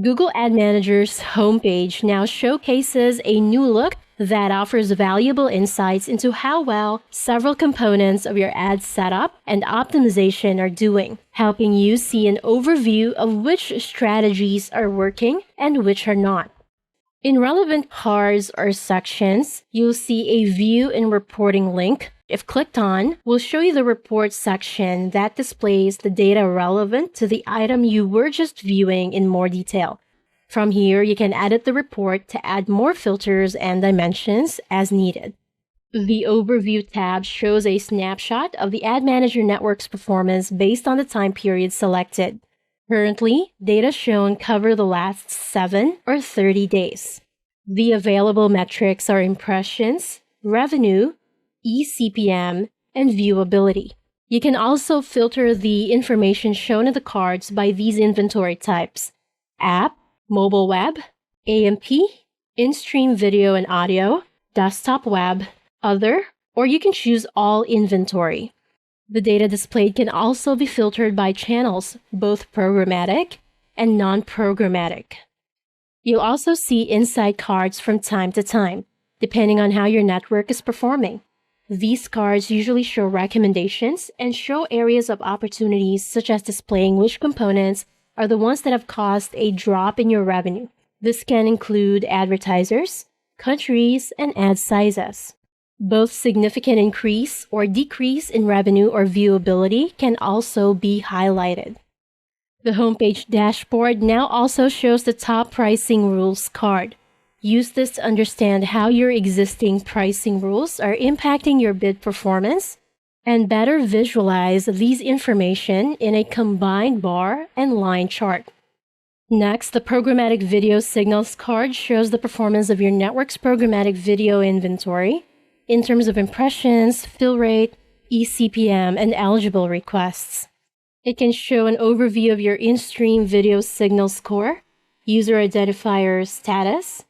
Google Ad Manager's homepage now showcases a new look that offers valuable insights into how well several components of your ad setup and optimization are doing, helping you see an overview of which strategies are working and which are not. In relevant cards or sections, you'll see a View and Reporting link. If clicked on, we'll show you the report section that displays the data relevant to the item you were just viewing in more detail. From here, you can edit the report to add more filters and dimensions as needed. The Overview tab shows a snapshot of the Ad Manager Network's performance based on the time period selected. Currently, data shown cover the last 7 or 30 days. The available metrics are impressions, revenue, eCPM, and viewability. You can also filter the information shown in the cards by these inventory types: app, mobile web, AMP, in-stream video and audio, desktop web, other, or you can choose all inventory. The data displayed can also be filtered by channels, both programmatic and non-programmatic. You'll also see insight cards from time to time, depending on how your network is performing. These cards usually show recommendations and show areas of opportunities, such as displaying which components are the ones that have caused a drop in your revenue. This can include advertisers, countries, and ad sizes. Both significant increase or decrease in revenue or viewability can also be highlighted. The homepage dashboard now also shows the top pricing rules card. Use this to understand how your existing pricing rules are impacting your bid performance and better visualize these information in a combined bar and line chart. Next, the Programmatic Video Signals card shows the performance of your network's programmatic video inventory in terms of impressions, fill rate, eCPM, and eligible requests. It can show an overview of your in-stream video signal score, user identifier status,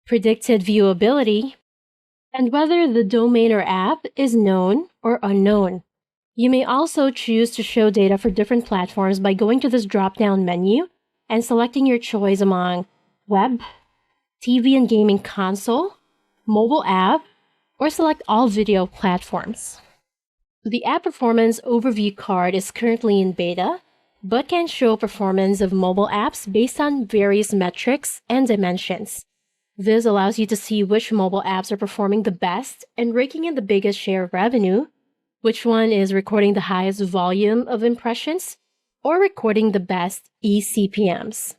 predicted viewability, and whether the domain or app is known or unknown. You may also choose to show data for different platforms by going to this drop-down menu and selecting your choice among web, TV and gaming console, mobile app, or select all video platforms. The App Performance Overview card is currently in beta, but can show performance of mobile apps based on various metrics and dimensions. This allows you to see which mobile apps are performing the best and raking in the biggest share of revenue, which one is recording the highest volume of impressions, or recording the best eCPMs.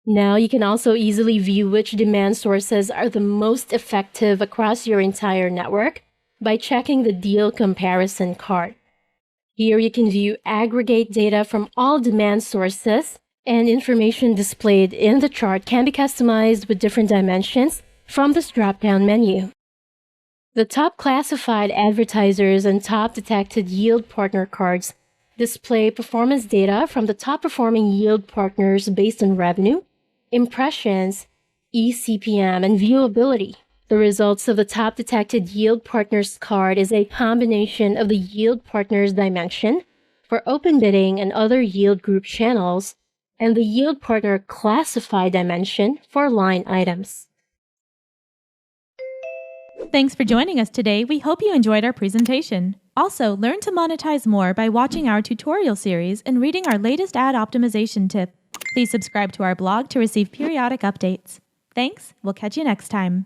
Now you can also easily view which demand sources are the most effective across your entire network by checking the Deal Comparison card. Here you can view aggregate data from all demand sources, and information displayed in the chart can be customized with different dimensions from this drop-down menu. The top classified advertisers and top detected yield partner cards display performance data from the top performing yield partners based on revenue, impressions, eCPM, and viewability. The results of the top detected yield partners card is a combination of the yield partners dimension for open bidding and other yield group channels, and the yield partner classified dimension for line items. Thanks for joining us today. We hope you enjoyed our presentation. Also, learn to monetize more by watching our tutorial series and reading our latest ad optimization tip. Please subscribe to our blog to receive periodic updates. Thanks. We'll catch you next time.